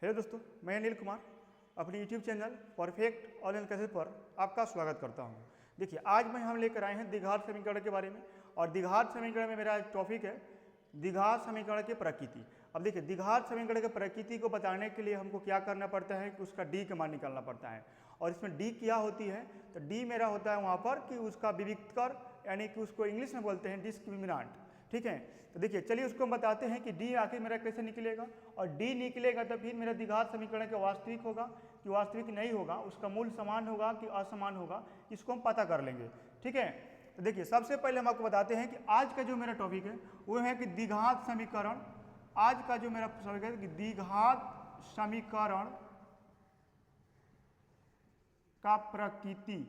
Hello दोस्तों, मैं अनिल कुमार अपने YouTube channel perfect online classes पर आपका स्वागत करता हूं। देखिए, आज हम लेकर आए हैं द्विघात समीकरण के बारे में। और द्विघात समीकरण में मेरा टॉपिक है द्विघात समीकरण की प्रकृति। अब देखिए, द्विघात समीकरण की प्रकृति को बताने के लिए हमको क्या करना पड़ता है कि उसका डी का मान निकालना पड़ता है। और इसमें डी क्या होती है, तो डी मेरा होता है वहाँ पर कि उसका विविक्तर, यानी कि उसको इंग्लिश में बोलते हैं डिस्क्रिमिनेंट। ठीक है, तो देखिए चलिए उसको हम बताते हैं कि डी आखिर मेरा कैसे निकलेगा। और डी निकलेगा तो फिर मेरा द्विघात समीकरण का वास्तविक होगा कि वास्तविक नहीं होगा, उसका मूल समान होगा कि असमान होगा, इसको हम पता कर लेंगे। ठीक है, तो देखिए सबसे पहले हम आपको बताते हैं कि आज का जो मेरा टॉपिक है वो है कि द्विघात समीकरण। आज का जो मेरा टॉपिक है कि द्विघात समीकरण का प्रकृति।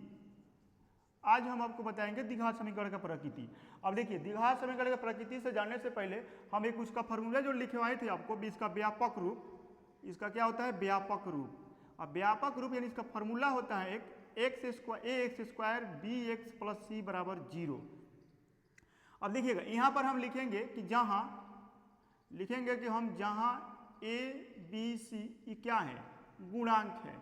आज हम आपको बताएंगे द्विघात समीकरण का प्रकृति। अब देखिए, द्विघात समीकरण का प्रकृति से जानने से पहले हम एक उसका फॉर्मूला जो लिखवाए थे आपको, इसका व्यापक रूप, इसका क्या होता है व्यापक रूप। अब व्यापक रूप यानी इसका फॉर्मूला होता है एक x square b x plus c बराबर 0। अब देखिएगा यहाँ पर हम लिखेंगे कि जहाँ ए बी सी ये क्या है, गुणांक है।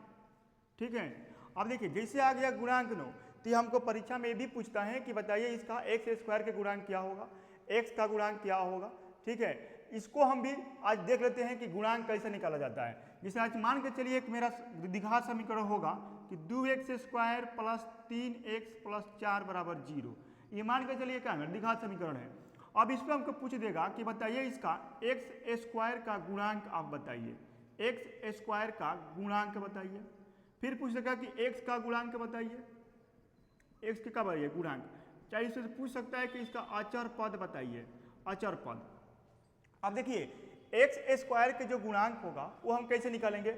ठीक है, अब देखिए जैसे आ गया गुणांक नो, तो हमको परीक्षा में भी पूछता है कि बताइए इसका एक्स स्क्वायर के गुणांक क्या होगा, एक्स का गुणांक क्या होगा। ठीक है, इसको हम भी आज देख लेते हैं कि गुणांक कैसे निकाला जाता है। जैसे आज मान के चलिए एक मेरा द्विघात समीकरण होगा कि 2x square plus 3x plus 4 बराबर 0। ये मान के चलिए क्या है, द्विघात समीकरण है। अब इस पर हमको पूछ देगा कि बताइए इसका एक्स स्क्वायर का गुणांक आप बताइए, एक्स स्क्वायर का गुणांक बताइए। फिर पूछ देगा कि एक्स का गुणांक बताइए, एक्स के का बताइए गुणांक। चाहे इससे पूछ सकता है कि इसका अचर पद बताइए, अचर पद। अब देखिए एक्स स्क्वायर के जो गुणांक होगा वो हम कैसे निकालेंगे,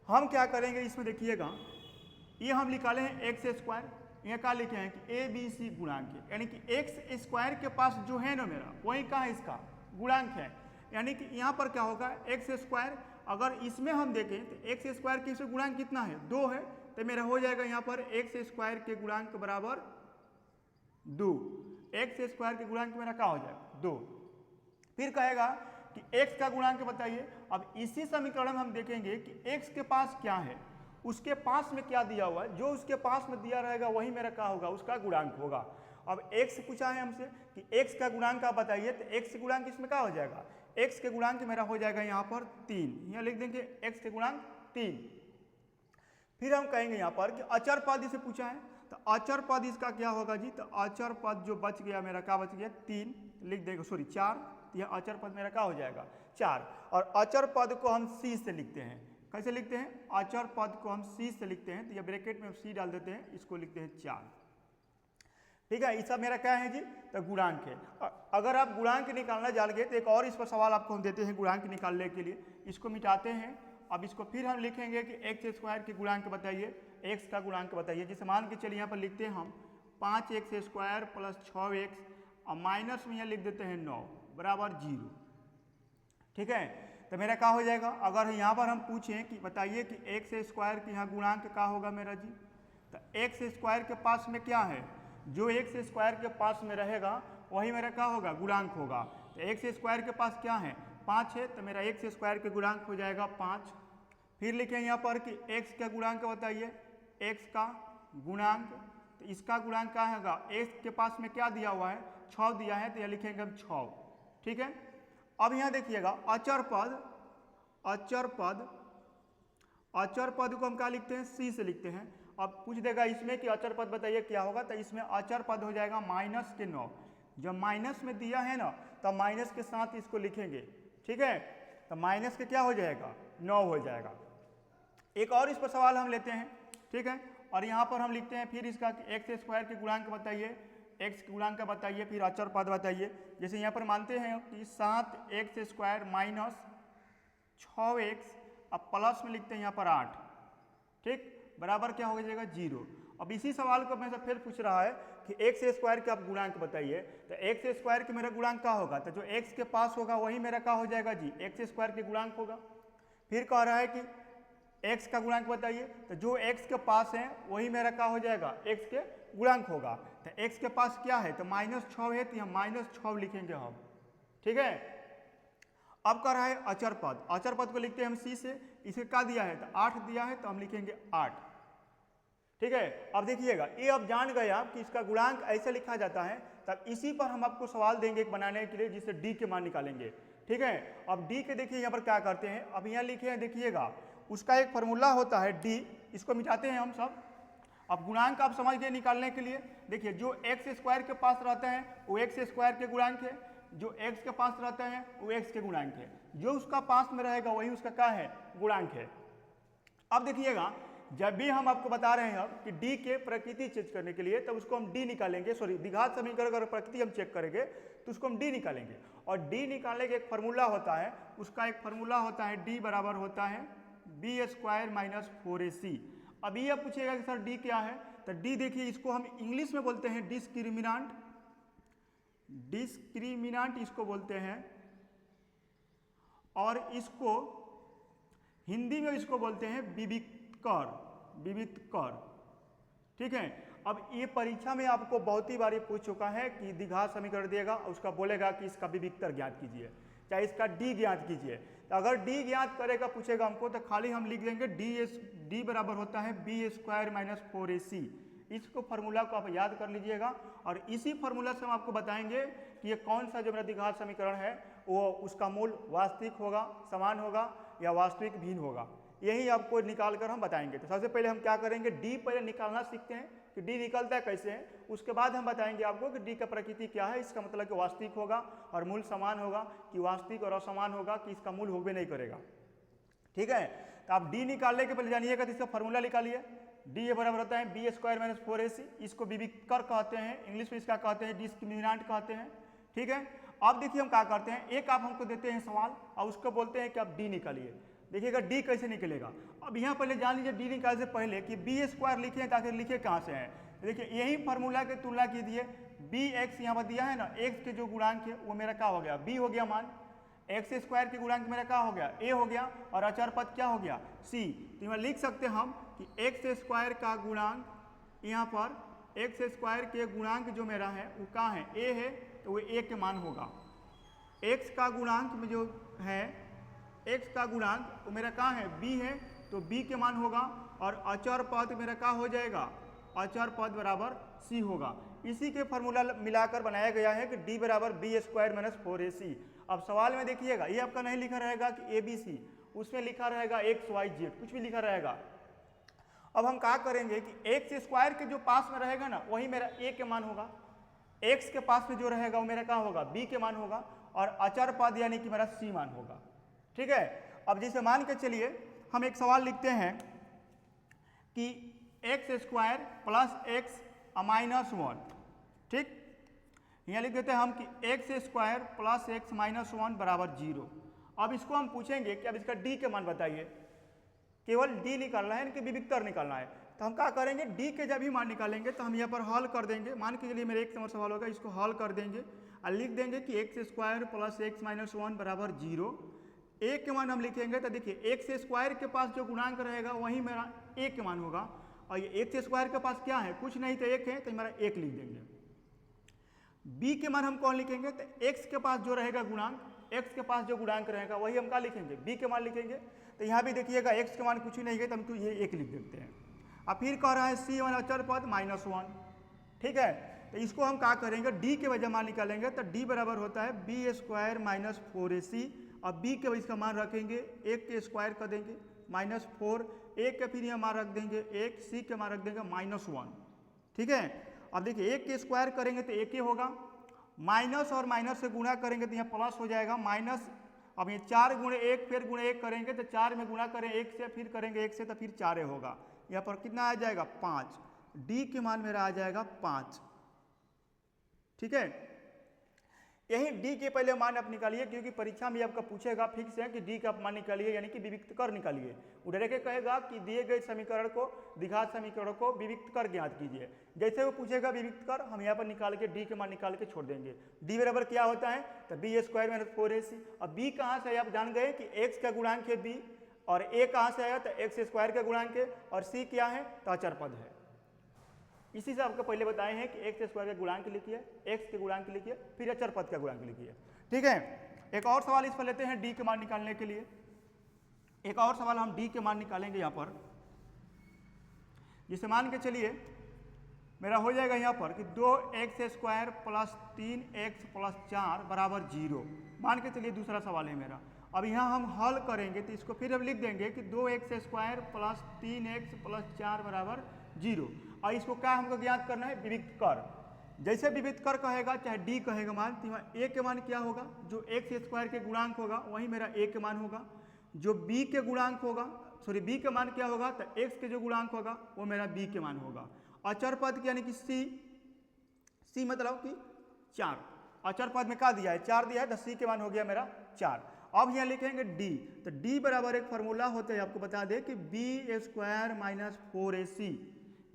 हम क्या करेंगे इसमें देखिएगा, ये हम निकाले हैं एक्स स्क्वायर, यहाँ क्या लिखे हैं कि ए बी सी गुणांक है, यानी कि एक्स स्क्वायर के पास जो है ना मेरा वही का है इसका गुणांक है। यानी कि यहाँ पर क्या होगा एक्स स्क्वायर, अगर इसमें हम देखें तो एक्स स्क्वायर के इसमें गुणांक कितना है, 2 है, तो मेरा हो जाएगा यहाँ पर एक्स स्क्वायर के गुणांक बराबर 2। एक्स स्क्वायर के गुणांक मेरा क्या हो जाएगा 2। फिर कहेगा कि x का गुणांक बताइए। अब इसी समीकरण में हम देखेंगे कि x के पास क्या है, उसके पास में क्या दिया हुआ है, जो उसके पास में दिया रहेगा वही मेरा क्या होगा, उसका गुणांक होगा। अब x पूछा है हमसे कि x का गुणांक आप बताइए, तो x के गुणांक इसमें क्या हो जाएगा, x के गुणांक मेरा हो जाएगा यहाँ पर 3, यहाँ लिख देंगे x के गुणांक 3। फिर हम कहेंगे यहाँ पर कि अचर पद इसे पूछा है, तो अचर पद इसका क्या होगा जी, तो अचर पद जो बच गया मेरा क्या बच गया 3, लिख देंगे 4, यह अचर पद मेरा क्या हो जाएगा 4। और अचर पद को हम c से लिखते हैं, कैसे लिखते हैं, अचर पद को हम c से लिखते हैं, तो यह ब्रैकेट में c डाल देते हैं, इसको लिखते हैं 4। ठीक है, ये सब मेरा क्या है जी, तो गुणांक है। अगर आप गुणांक निकालना जान गए तो एक और इस पर सवाल आपको हम देते हैं गुणांक निकालने के लिए, इसको मिटाते हैं। अब इसको फिर हम लिखेंगे कि एक्स स्क्वायर के गुणांक बताइए, एक्स का गुणांक बताइए। जैसे मान के चलिए यहाँ पर लिखते हैं हम 5x स्क्वायर प्लस 6x और माइनस में यहाँ लिख देते हैं 9 बराबर 0। ठीक है, तो मेरा क्या हो जाएगा, अगर यहाँ पर हम पूछें कि बताइए कि एक्स स्क्वायर के यहाँ गुणांक क्या होगा मेरा जी, तो एक्स स्क्वायर के पास में क्या है, जो एक्स स्क्वायर के पास में रहेगा वही मेरा क्या होगा, गुणांक होगा। तो एक्स स्क्वायर के पास क्या है 5 है, तो मेरा एक्स स्क्वायर के गुणांक हो जाएगा 5। फिर लिखें यहाँ पर कि x का गुणांक बताइए, x का गुणांक, तो इसका गुणांक क्या होगा, x के पास में क्या दिया हुआ है 6 दिया है, तो यह लिखेंगे हम 6। ठीक है, अब यहाँ देखिएगा अचर पद, अचर पद, अचर पद को हम क्या लिखते हैं c से लिखते हैं। अब पूछ देगा इसमें कि अचर पद बताइए क्या होगा, तो इसमें अचर पद हो जाएगा -9। जब माइनस में दिया है ना तो माइनस के साथ इसको लिखेंगे। ठीक है, तो माइनस के क्या हो जाएगा 9 हो जाएगा। एक और इस पर सवाल हम लेते हैं। ठीक है, और यहाँ पर हम लिखते हैं फिर इसका कि एक्स स्क्वायर के गुणांक बताइए, एक्स के गुणांक बताइए, फिर अचर पद बताइए। जैसे यहाँ पर मानते हैं कि 7x स्क्वायर माइनस 6x अब प्लस में लिखते हैं यहाँ पर 8, ठीक, बराबर क्या हो जाएगा 0। अब इसी सवाल को मैं से फिर पूछ रहा है कि एक्स स्क्वायर के आप गुणांक बताइए, तो एक्स स्क्वायर के मेरा गुणांक क्या होगा, तो जो एक्स के पास होगा वही मेरा क्या हो जाएगा जी, एक्स स्क्वायर के गुणांक होगा। फिर कह रहा है कि x का गुणांक बताइए, तो जो x के पास है वही मेरा क्या हो जाएगा, x के गुणांक होगा। तो x के पास क्या है, तो -6 है, तो यहाँ -6 लिखेंगे हम। ठीक है, अब कर रहा है अचर पद, अचर पद को लिखते हैं हम सी से, इसे क्या दिया है तो 8 दिया है तो हम लिखेंगे 8। ठीक है, अब देखिएगा ये अब जान गए आप कि इसका गुणांक ऐसे लिखा जाता है, तब इसी पर हम आपको सवाल देंगे एक बनाने के लिए जिससे डी के मान निकालेंगे। ठीक है, अब डी के देखिए यहाँ पर क्या करते हैं, अब यहाँ लिखे हैं देखिएगा उसका एक फॉर्मूला होता है डी, इसको मिटाते हैं हम सब। अब गुणांक आप समझ गए निकालने के लिए, देखिए जो एक्स स्क्वायर के पास रहते हैं वो एक्स स्क्वायर के गुणांक है, जो एक्स के पास रहते हैं वो एक्स के गुणांक है, जो उसका पास में रहेगा वही उसका क्या है गुणांक है। अब देखिएगा जब भी हम आपको बता रहे हैं अब कि डी के प्रकृति चेक करने के लिए तब उसको हम डी निकालेंगे, सॉरी द्विघात समीकरण अगर प्रकृति हम चेक करेंगे तो उसको हम डी निकालेंगे, और डी निकालने का एक फार्मूला होता है, उसका एक फार्मूला होता है डी बराबर होता है बी स्क्वायर माइनस 4ac। अब ये पूछेगा कि सर डी क्या है, तो डी देखिए इसको हम इंग्लिश में बोलते हैं डिस्क्रिमिनांट, डिस्क्रिमिनांट इसको बोलते हैं, और इसको हिंदी में इसको बोलते हैं विविक्तर, विविक्तर। ठीक है, अब ये परीक्षा में आपको बहुत ही बार पूछ चुका है कि द्विघात समीकरण देगा और उसका बोलेगा कि इसका विविक्तर ज्ञात कीजिए, चाहे इसका डी ज्ञात कीजिए। तो अगर डी ज्ञात करेगा पूछेगा हमको तो खाली हम लिख देंगे डी बराबर होता है बी स्क्वायर माइनस 4ac। इसको फार्मूला को आप याद कर लीजिएगा, और इसी फार्मूला से हम आपको बताएंगे कि ये कौन सा जो मेरा द्विघात समीकरण है वो उसका मूल वास्तविक होगा, समान होगा या वास्तविक भिन्न होगा, यही आपको निकाल कर हम बताएंगे। तो सबसे पहले हम क्या करेंगे, डी पहले निकालना सीखते हैं कि डी निकलता है कैसे है, उसके बाद हम बताएंगे आपको कि डी का प्रकृति क्या है। इसका मतलब कि वास्तविक होगा और मूल समान होगा, कि वास्तविक और असमान होगा, कि इसका मूल होबे नहीं करेगा। ठीक है, तो आप डी निकालने के पहले जानिएगा तो इसका फॉर्मूला निकालिए, डी ये बराबर होता है बी स्क्वायर माइनस 4ac, इसको विविक्तर कहते हैं, इंग्लिश में इसका कहते हैं डिस्क्रिमिनांट कहते हैं। ठीक है, अब देखिए हम क्या करते हैं, एक आप हमको देते हैं सवाल और उसको बोलते हैं कि आप डी निकालिए। देखिएगा डी कैसे निकलेगा, अब यहाँ पहले जान लीजिए डी निकालने से पहले कि बी स्क्वायर लिखे ताकि लिखे कहाँ से हैं। देखिए यही फार्मूला के तुलना कीजिए, बी एक्स यहाँ पर दिया है ना, एक्स के जो गुणांक है वो मेरा क्या हो गया बी हो गया मान, एक्स स्क्वायर के गुणांक मेरा क्या हो गया ए हो गया, और अचर पद क्या हो गया सी। तो यहाँ लिख सकते हैं हम कि एक्स स्क्वायर का गुणांक, यहाँ पर एक्स स्क्वायर के गुणांक जो मेरा है वो कहाँ है ए है, तो वो ए के मान होगा। एक्स का गुणांक में जो है, एक्स का गुणांक वो मेरा कहाँ है बी है, तो बी के मान होगा, और अचर पद मेरा क्या हो जाएगा अचर पद बराबर सी होगा। इसी के फार्मूला मिलाकर बनाया गया है कि डी बराबर बी स्क्वायर माइनस 4ac। अब सवाल में देखिएगा ये आपका नहीं लिखा रहेगा कि ABC, उसमें लिखा रहेगा XYZ, कुछ भी लिखा रहेगा। अब हम क्या करेंगे कि एक्स स्क्वायर के जो पास में रहेगा ना वही मेरा ए के मान होगा, एक्स के पास में जो रहेगा वो मेरा क्या होगा बी के मान होगा, और अचर पद यानी कि मेरा सी मान होगा। ठीक है, अब जैसे मान के चलिए हम एक सवाल लिखते हैं कि x square plus x minus 1। ठीक, यहाँ लिख देते हैं हम कि x square plus x minus 1 बराबर 0। अब इसको हम पूछेंगे कि अब इसका डी के मान बताइए, केवल डी निकालना है, इनके विविक्तर निकालना है। तो हम क्या करेंगे, डी के जब भी मान निकालेंगे तो हम यहाँ पर हल कर देंगे। मान के चलिए मेरे एक नंबर सवाल होगा, इसको हल कर देंगे और लिख देंगे कि x square plus x minus 1 बराबर 0। ए के मान हम लिखेंगे तो देखिए एक्स स्क्वायर के पास जो गुणांक रहेगा वही मेरा ए के मान होगा, और ये एक्स स्क्वायर के पास क्या है कुछ नहीं तो एक है, तो मेरा एक लिख देंगे। बी के मान हम कौन लिखेंगे, तो एक्स के पास जो रहेगा गुणांक, एक्स के पास जो गुणांक रहेगा वही हम क्या लिखेंगे बी के मान लिखेंगे। तो यहाँ भी देखिएगा एक्स के मान कुछ ही नहीं है तो हम तो ये एक लिख देते हैं। अब फिर कह रहा है सी वन अचर पद -1। ठीक है, तो इसको हम क्या करेंगे, डी के वजह मान निकालेंगे, तो डी बराबर होता है बी स्क्वायर माइनस 4ac। अब बी के इसका मान रखेंगे, एक के स्क्वायर कर देंगे -4, एक के फिर यहाँ मान रख देंगे एक, सी के मान रख देंगे -1। ठीक है, अब देखिए एक के स्क्वायर करेंगे तो एक ही होगा, माइनस और माइनस से गुणा करेंगे तो यहाँ प्लस हो जाएगा माइनस। अब ये 4 गुणे 1 फिर गुणे 1 करेंगे तो 4 में गुणा करें 1 से, फिर करेंगे 1 से तो फिर 4 होगा। यहाँ पर कितना आ जाएगा 5, डी के मान मेरा आ जाएगा 5। ठीक है, यही डी के पहले मान आप निकालिए, क्योंकि परीक्षा में आपका पूछेगा फिक्स है कि डी का मान निकालिए, यानी कि विविक्त कर निकालिए। उधर के कहेगा कि दिए गए समीकरण को, द्विघात समीकरण को विविक्त कर ज्ञात कीजिए। जैसे वो पूछेगा विविक्त कर, हम यहाँ पर निकाल के डी के मान निकाल के छोड़ देंगे। डी बराबर क्या होता है, तो बी स्क्वायर माइनस 4ac। अब बी कहाँ से आप जान गए कि एक्स का गुणांक है बी, और ए कहाँ से आया, तो एक्स स्क्वायर का गुणांक है, और सी क्या है तो अचर पद है। इसी से आपको पहले बताए हैं कि एक्स स्क्वायर का गुणांक लिखिए, एक्स के गुणांक लिखिए, फिर अचर पद का गुणांक लिखिए। ठीक है, एक और सवाल इस पर लेते हैं डी के मान निकालने के लिए। एक और सवाल हम डी के मान निकालेंगे यहाँ पर, जिसे मान के चलिए मेरा हो जाएगा यहाँ पर कि 2x² प्लस 3x प्लस 4 बराबर 0। मान के चलिए दूसरा सवाल है मेरा। अब यहाँ हम हल करेंगे तो इसको फिर हम लिख देंगे कि 2x² प्लस 3x प्लस 4 बराबर 0। और इसको क्या हमको ज्ञात करना है, विविक्त कर। जैसे विविक्त कर कहेगा चाहे डी कहेगा मान, तो यहाँ a के मान क्या होगा, जो x² के गुणांक होगा वही मेरा a के मान होगा। जो b के गुणांक होगा, सॉरी b के मान क्या होगा, तो x के जो गुणांक होगा वो मेरा b के मान होगा। अचर पद यानी कि c मतलब कि 4, अचर पद में क्या दिया है, 4 दिया है, तो c के मान हो गया मेरा 4। अब यहाँ लिखेंगे d, तो d बराबर एक फार्मूला होता है, आपको बता दें कि b² minus 4ac,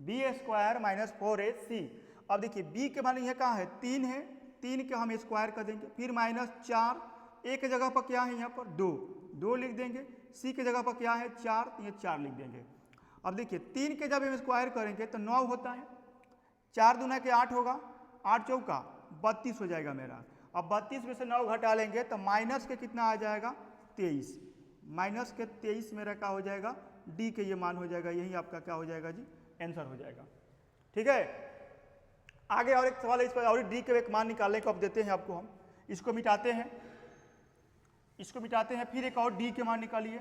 b² minus 4ac। अब देखिए b के मान यह कहाँ है, 3 है, 3 के हम स्क्वायर कर देंगे, फिर माइनस 4, a के जगह पर क्या है यहाँ पर 2 लिख देंगे, c के जगह पर क्या है 4, तो ये 4 लिख देंगे। अब देखिए 3 के जब हम स्क्वायर करेंगे तो 9 होता है, 4 दूना के 8 होगा, 8 चौका 32 हो जाएगा मेरा। अब 32 में से 9 घटा लेंगे तो माइनस के कितना आ जाएगा 23, माइनस के 23 मेरा क्या हो जाएगा, डी के ये मान हो जाएगा, यही आपका क्या हो जाएगा जी, आंसर हो जाएगा। ठीक है, आगे और एक सवाल है इस पर, और डी के एक मान निकालने को अब देते हैं आपको हम। इसको मिटाते हैं, इसको मिटाते हैं, फिर एक और डी के मान निकालिए।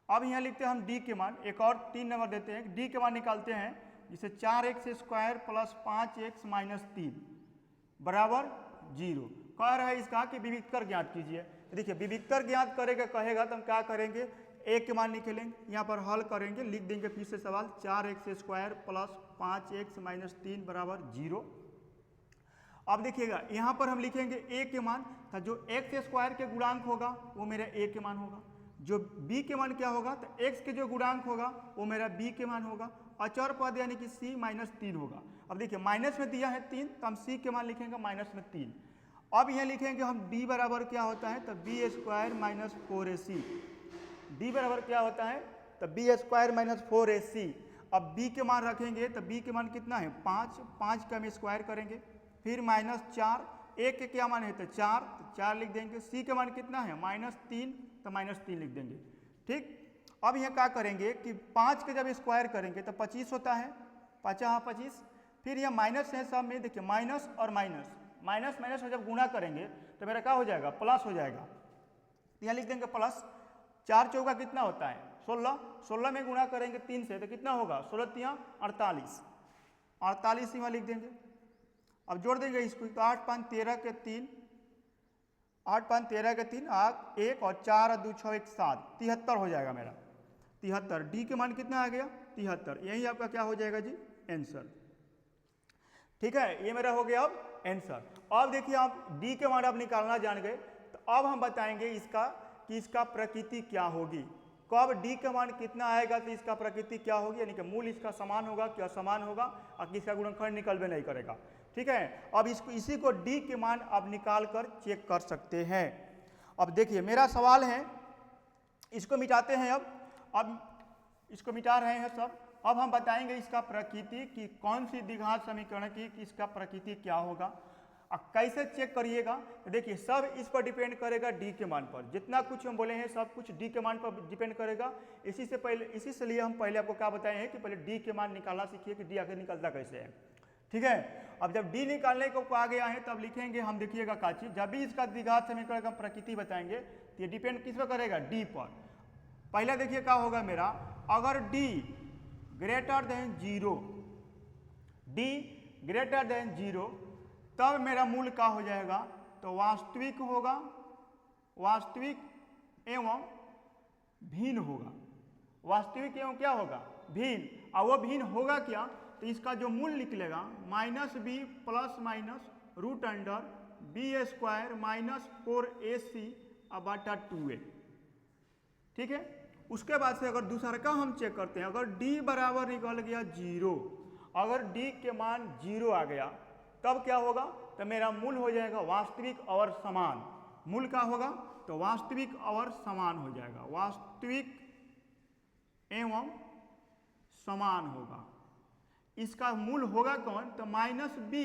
अब यहाँ लिखते हैं हम डी के मान, एक और 3 नंबर देते हैं, डी के मान निकालते हैं, जिसे 4x² प्लस 5x माइनस 3 बराबर 0 कह रहा है। इसका कि विविक्तर ज्ञात कीजिए। देखिए विविक्तर ज्ञात करेगा कहेगा तो हम क्या करेंगे, a के मान निकलेंगे, यहाँ पर हल करेंगे, लिख देंगे फिर से सवाल, 4x² प्लस 5x माइनस 3 बराबर 0। अब देखिएगा यहाँ पर हम लिखेंगे a के मान, तो जो x² के गुणांक होगा वो मेरा a के मान होगा। जो b के मान क्या होगा, तो x के जो गुणांक होगा वो मेरा b के मान होगा। अचर पद यानी कि c माइनस 3 होगा। अब देखिए माइनस में दिया है 3, तो हम c के मान लिखेंगे माइनस में 3। अब यहाँ लिखेंगे हम d बराबर क्या होता है, तो b² माइनस 4ac, d बराबर क्या होता है, तो b² माइनस 4ac। अब b के मान रखेंगे तो b के मान कितना है 5, 5 का हम स्क्वायर करेंगे, फिर माइनस 4, a के क्या मान है तो 4, तो 4 लिख देंगे। c के मान कितना है माइनस 3, तो माइनस 3 लिख देंगे। ठीक, अब यहाँ क्या करेंगे कि 5 के जब स्क्वायर करेंगे तो 25 होता है, 25, फिर यहाँ माइनस है सब में, देखिए माइनस और माइनस, माइनस माइनस में जब गुणा करेंगे तो मेरा क्या हो जाएगा, प्लस हो जाएगा। यहाँ लिख देंगे प्लस, 4 चौका कितना होता है 16, 16 में गुणा करेंगे 3 से तो कितना होगा, 16 3 48, 48 यहाँ लिख देंगे। अब जोड़ देंगे इसको, तो 8 5 13 के 3, 8 5 13 के 3, 8 1 और 4 और 2 6 1 7, 73 हो जाएगा मेरा, 73। डी के मान कितना आ गया 73, यही आपका क्या हो जाएगा जी, आंसर। ठीक है, ये मेरा हो गया अब आंसर। अब देखिए आप डी के मान आप निकालना जान गए, तो अब हम बताएंगे इसका कि इसका प्रकृति क्या होगी। कब डी का मान कितना आएगा तो इसका प्रकृति क्या होगी, यानी कि मूल इसका समान होगा कि असमान होगा, और किसका गुणनखंड निकलबे नहीं करेगा। ठीक है, अब इसको इसी को डी के मान आप निकाल कर चेक कर सकते हैं। अब देखिए मेरा सवाल है, इसको मिटाते हैं। अब इसको मिटा रहे हैं सब। अब हम बताएंगे इसका प्रकृति कि कौन सी द्विघात समीकरण की कि इसका प्रकृति क्या होगा। अब कैसे चेक करिएगा, तो देखिए सब इस पर डिपेंड करेगा डी के मान पर। जितना कुछ हम बोले हैं सब कुछ डी के मान पर डिपेंड करेगा। इसी से लिए हम पहले आपको क्या बताए हैं कि पहले डी के मान निकालना सीखिए कि डी आखिर निकलता कैसे है। ठीक है, अब जब डी निकालने को आ गया है तब लिखेंगे हम, देखिएगा का चीज, जब भी इसका द्विघात समीकरण का प्रकृति बताएंगे तो ये डिपेंड किस पर करेगा, डी पर। पहले देखिए क्या होगा मेरा, अगर D greater than 0, D greater than 0, तब मेरा मूल क्या हो जाएगा, तो वास्तविक होगा, वास्तविक एवं भिन्न होगा। वास्तविक एवं क्या होगा, भिन्न। और वो भिन्न होगा क्या, तो इसका जो मूल निकलेगा -b plus minus root under b² minus 4ac बटा 2a। ठीक है, उसके बाद से अगर दूसरा का हम चेक करते हैं, अगर d बराबर निकल गया 0, अगर d के मान 0 आ गया तब क्या होगा, तो मेरा मूल हो जाएगा वास्तविक और समान। मूल क्या होगा, तो वास्तविक और समान हो जाएगा, वास्तविक एवं समान होगा। इसका मूल होगा कौन, तो -b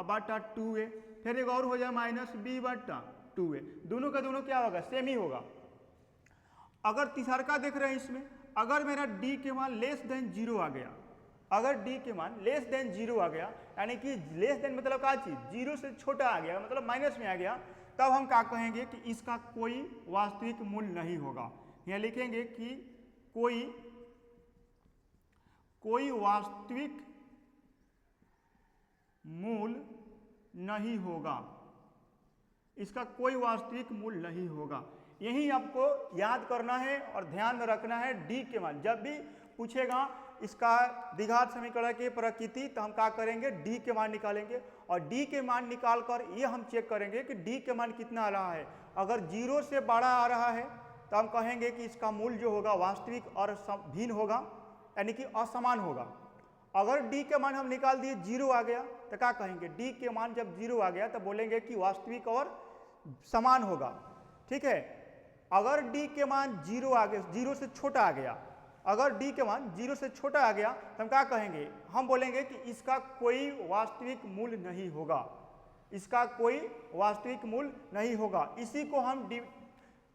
बटा 2a। फिर एक और हो जाए -b/2a, दोनों का दोनों क्या होगा, सेम ही होगा। अगर तीसरा देख रहे हैं इसमें, अगर मेरा d के मान लेस देन 0 आ गया, अगर d के मान लेस देन 0 आ गया, यानी कि लेस देन मतलब क्या चीज, 0 से छोटा आ गया, मतलब माइनस में आ गया, तब हम क्या कहेंगे कि इसका कोई वास्तविक मूल्य नहीं होगा। यहाँ लिखेंगे कि कोई वास्तविक मूल्य नहीं होगा, इसका कोई वास्तविक मूल्य नहीं होगा। यही आपको याद करना है और ध्यान में रखना है। d के मान जब भी पूछेगा इसका द्विघात समीकरण की प्रकृति, तो हम क्या करेंगे, d के मान निकालेंगे और d के मान निकाल कर ये हम चेक करेंगे कि d के मान कितना आ रहा है। अगर 0 से बड़ा आ रहा है तो हम कहेंगे कि इसका मूल्य जो होगा वास्तविक और भिन्न होगा, यानी कि असमान होगा। अगर d के मान हम निकाल दिए 0 आ गया तो क्या कहेंगे, d के मान जब 0 आ गया तो बोलेंगे कि वास्तविक और समान होगा। ठीक है, अगर d के मान 0 आ गया, 0 से छोटा आ गया, अगर d के मान 0 से छोटा आ गया तो हम क्या कहेंगे, हम बोलेंगे कि इसका कोई वास्तविक मूल्य नहीं होगा, इसका कोई वास्तविक मूल्य नहीं होगा। इसी को हम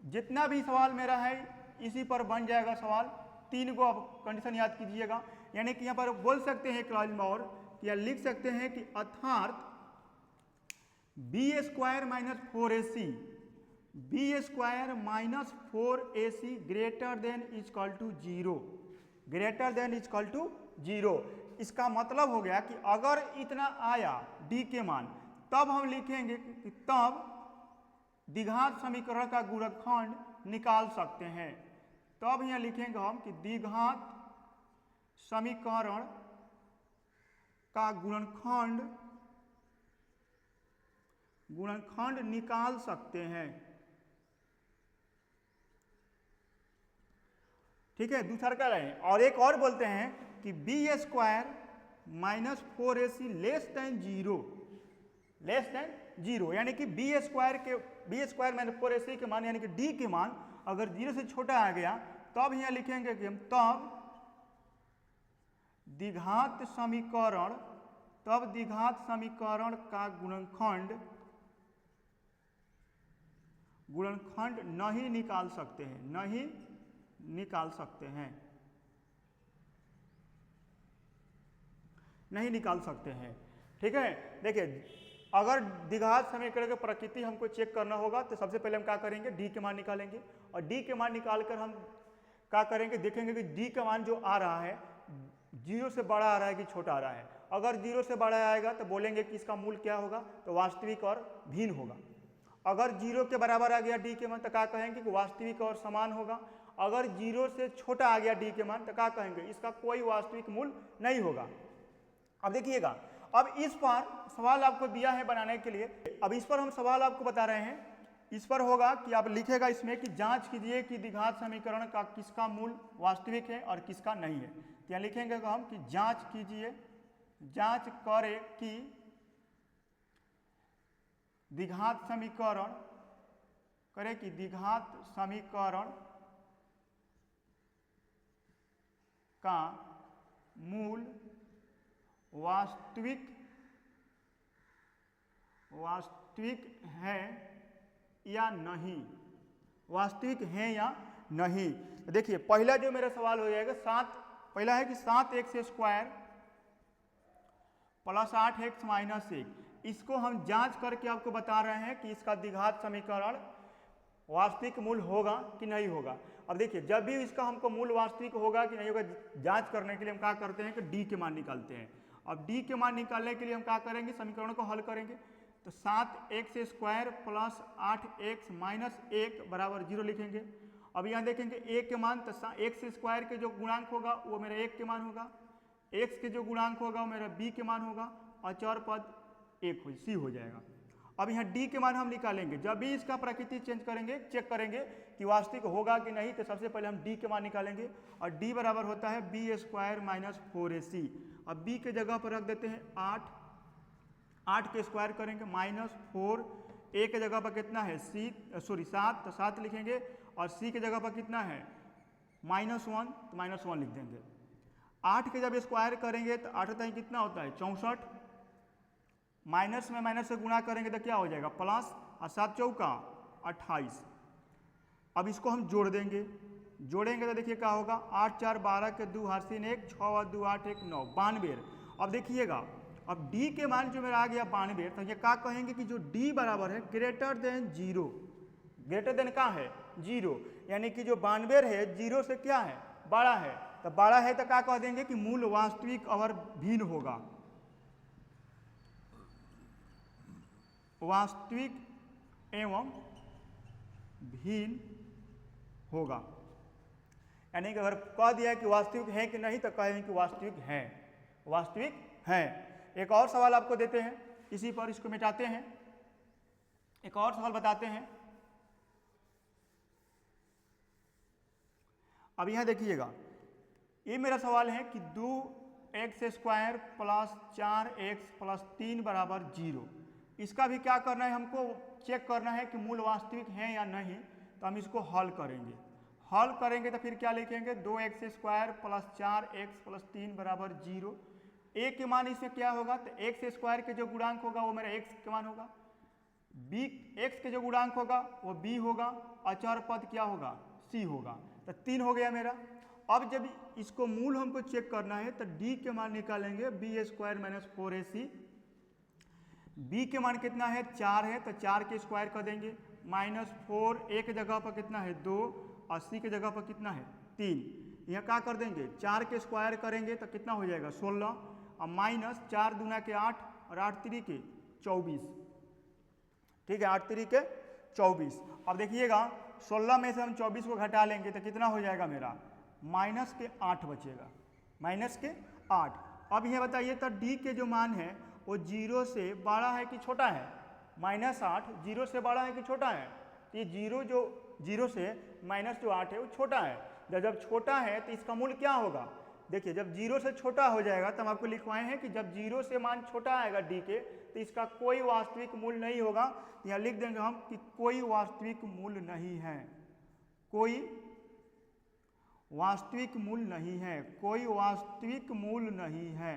जितना भी सवाल मेरा है इसी पर बन जाएगा सवाल। 3 को आप कंडीशन याद कीजिएगा, यानी कि यहाँ पर बोल सकते हैं क्लास में और या लिख सकते हैं कि अर्थात b² - 4ac, b² - 4ac greater than equal to 0, greater than equal to 0। इसका मतलब हो गया कि अगर इतना आया d के मान, तब हम लिखेंगे कि तब द्विघात समीकरण का गुणनखंड निकाल सकते हैं। तब यहाँ लिखेंगे हम कि द्विघात समीकरण का गुणनखंड निकाल सकते हैं। ठीक है, दूसरा कर रहे हैं। और एक और बोलते हैं कि b² - 4ac less than 0, less than 0, यानी कि b² - 4ac के मान यानी कि d के मान अगर 0 से छोटा आ गया, तब यहाँ लिखेंगे कि हम तब द्विघात समीकरण का गुणनखंड नहीं निकाल सकते हैं, नहीं निकाल सकते हैं, नहीं निकाल सकते हैं। ठीक है, देखिए अगर द्विघात समीकरण की प्रकृति हमको चेक करना होगा तो सबसे पहले हम क्या करेंगे, d के मान निकालेंगे और d के मान निकालकर हम क्या करेंगे, देखेंगे कि d का मान जो आ रहा है 0 से बड़ा आ रहा है कि छोटा आ रहा है। अगर 0 से बड़ा आएगा तो बोलेंगे कि इसका मूल्य क्या होगा, तो वास्तविक और भिन्न होगा। अगर 0 के बराबर आ गया d के मान तो क्या कहेंगे कि वास्तविक और समान होगा। अगर 0 से छोटा आ गया d के मान तो क्या कहेंगे, इसका कोई वास्तविक मूल्य नहीं होगा। अब देखिएगा, अब इस पर सवाल आपको दिया है बनाने के लिए, अब इस पर हम सवाल आपको बता रहे हैं। इस पर होगा कि आप लिखेगा इसमें कि जांच कीजिए कि द्विघात समीकरण का किसका मूल्य वास्तविक है और किसका नहीं है। तो यहाँ लिखेंगे हम कि जांच कीजिए, जांच करें कि द्विघात समीकरण का मूल वास्तविक है या नहीं, वास्तविक है या नहीं। देखिए पहला जो मेरा सवाल हो जाएगा 7, पहला है कि 7x² + 8x - 1, इसको हम जांच करके आपको बता रहे हैं कि इसका द्विघात समीकरण वास्तविक मूल्य होगा कि नहीं होगा। अब देखिए जब भी इसका हमको मूल्य वास्तविक होगा कि नहीं होगा, जांच करने के लिए हम क्या करते हैं कि d के मान निकालते हैं। अब d के मान निकालने के लिए हम क्या करेंगे, समीकरण को हल करेंगे। तो 7x² + 8x - 1 = 0 लिखेंगे। अब यहाँ देखेंगे a के मान, तो x² के जो गुणांक होगा वो मेरा 1 के मान होगा, x के जो गुणांक होगा वो मेरा b के मान होगा और चर पद 1 c हो जाएगा। अब यहाँ d के मान हम निकालेंगे। जब भी इसका प्रकृति चेंज करेंगे, चेक करेंगे कि वास्तविक होगा कि नहीं, तो सबसे पहले हम d के मान निकालेंगे और d बराबर होता है b² - 4ac। अब b के जगह पर रख देते हैं 8, 8 के स्क्वायर करेंगे -4, a के जगह पर कितना है 7, तो 7 लिखेंगे और c के जगह पर कितना है -1, तो -1 लिख देंगे। 8 के जब स्क्वायर करेंगे तो 8 होता है कितना होता है 64, माइनस में माइनस से गुणा करेंगे तो क्या हो जाएगा प्लस, और 7 चौका 28। अब इसको हम जोड़ देंगे, जोड़ेंगे तो देखिए क्या होगा, 8 4 12 के 2 हर्षिन 1, 6 और 2 8 1 9, 92। अब देखिएगा, अब d के मान जो मेरा आ गया 92, तो ये क्या कहेंगे कि जो d बराबर है ग्रेटर देन 0, ग्रेटर देन क्या है 0, यानी कि जो 92 है 0 से क्या है बड़ा है, तो बड़ा है तो क्या कह देंगे कि मूल वास्तविक और भिन्न होगा, वास्तविक एवं भिन्न होगा। यानी कि अगर कह दिया कि वास्तविक है कि नहीं तो कहें कि वास्तविक है, वास्तविक है। एक और सवाल आपको देते हैं, इसी पर इसको मिटाते हैं, एक और सवाल बताते हैं। अब यहां देखिएगा, ये मेरा सवाल है कि 2x² प्लस 4x प्लस 3 बराबर 0। इसका भी क्या करना है, हमको चेक करना है कि मूल वास्तविक है या नहीं, तो हम इसको हल करेंगे। हल करेंगे तो फिर क्या लिखेंगे, 2x² प्लस 4x प्लस 3 बराबर 0। a के मान इसमें क्या होगा, तो x² के जो गुणांक होगा वो मेरा x के मान होगा, x के जो गुणांक होगा वो b होगा, अचर पद क्या होगा c होगा, तो 3 हो गया मेरा। अब जब इसको मूल हमको चेक करना है तो d के मान निकालेंगे, b² माइनस 4ac। b के मान कितना है 4 है, तो 4 के स्क्वायर कर देंगे, माइनस 4 एक जगह पर कितना है 2, और c के जगह पर कितना है 3। यहाँ क्या कर देंगे, 4 के स्क्वायर करेंगे तो कितना हो जाएगा 16, और माइनस 4 दूना के 8 और 8 3 के 24, ठीक है 8 3 के 24। अब देखिएगा 16 में से हम 24 को घटा लेंगे तो कितना हो जाएगा मेरा, माइनस के 8 बचेगा, माइनस के 8। अब यह बताइए तो d के जो मान है वो 0 से बड़ा है कि छोटा है, -8 0 से बड़ा है कि छोटा है, तो ये 0 से माइनस जो 8 है वो छोटा है। जब छोटा है तो इसका मूल्य क्या होगा, देखिए जब 0 से छोटा हो जाएगा तो हम आपको लिखवाए हैं कि जब 0 से मान छोटा आएगा d के, तो इसका कोई वास्तविक मूल्य नहीं होगा। यहाँ लिख देंगे हम कि कोई वास्तविक मूल्य नहीं है, कोई वास्तविक मूल्य नहीं है, कोई वास्तविक मूल्य नहीं है।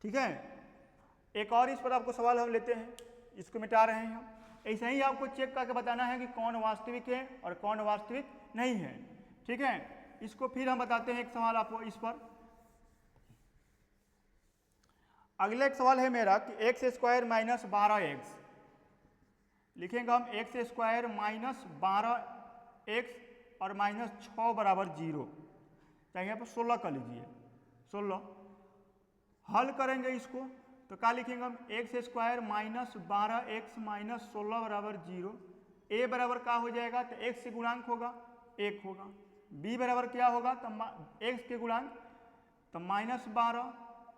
ठीक है, एक और इस पर आपको सवाल हम लेते हैं, इसको मिटा रहे हैं हम। ऐसा ही आपको चेक करके बताना है कि कौन वास्तविक है और कौन वास्तविक नहीं है। ठीक है, इसको फिर हम बताते हैं एक सवाल आपको इस पर। अगला एक सवाल है मेरा कि x² माइनस 12x, लिखेंगे हम x² माइनस 12x और माइनस 6 बराबर 0, चाहे यहाँ पर 16 कर लीजिए, 16। हल करेंगे इसको तो क्या लिखेंगे हम, x² माइनस 12x माइनस 16 बराबर 0। a बराबर क्या हो जाएगा, तो x के गुणांक होगा 1 होगा, b बराबर क्या होगा, तो x के गुणांक तो -12,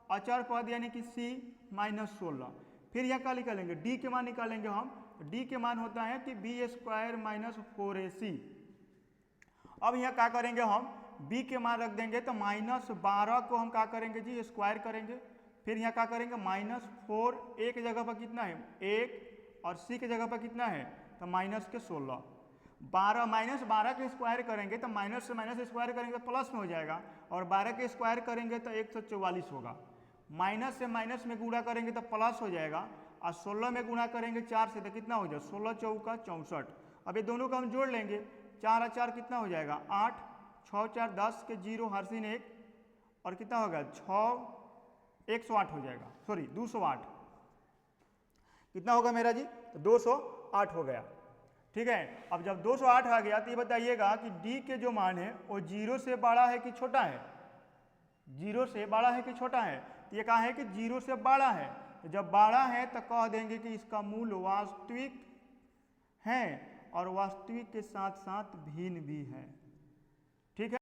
अचर पद यानी कि c -16। फिर यहाँ क्या निकालेंगे, d के मान निकालेंगे हम, d के मान होता है कि b² माइनस 4ac। अब यहाँ क्या करेंगे हम, b के मान रख देंगे तो -12 को हम क्या करेंगे जी स्क्वायर करेंगे, फिर यहाँ क्या करेंगे -4 a की जगह पर कितना है 1 और c की जगह पर कितना है तो माइनस के 16। 12 के स्क्वायर करेंगे तो माइनस से माइनस स्क्वायर करेंगे तो प्लस में हो जाएगा, और 12 के स्क्वायर करेंगे तो 144 होगा। माइनस से माइनस में गुणा करेंगे तो प्लस हो जाएगा, और 16 में गुणा करेंगे 4 से तो कितना हो जाएगा 16 चौका 64। अब ये दोनों का हम जोड़ लेंगे, 4 और 4 कितना हो जाएगा 8, 6 4 10 के 0 हर्षिन 1, और कितना होगा 6 108 हो जाएगा, सॉरी 208, कितना होगा मेरा जी तो 208 हो गया। ठीक है, अब जब 208 आ गया तो ये बताइएगा कि d के जो मान है वो 0 से बड़ा है कि छोटा है, 0 से बड़ा है कि छोटा है, तो ये कहा है कि 0 से बड़ा है, तो जब बड़ा है तो कह देंगे कि इसका मूल वास्तविक है और वास्तविक के साथ साथ भिन्न भी है। ठीक है।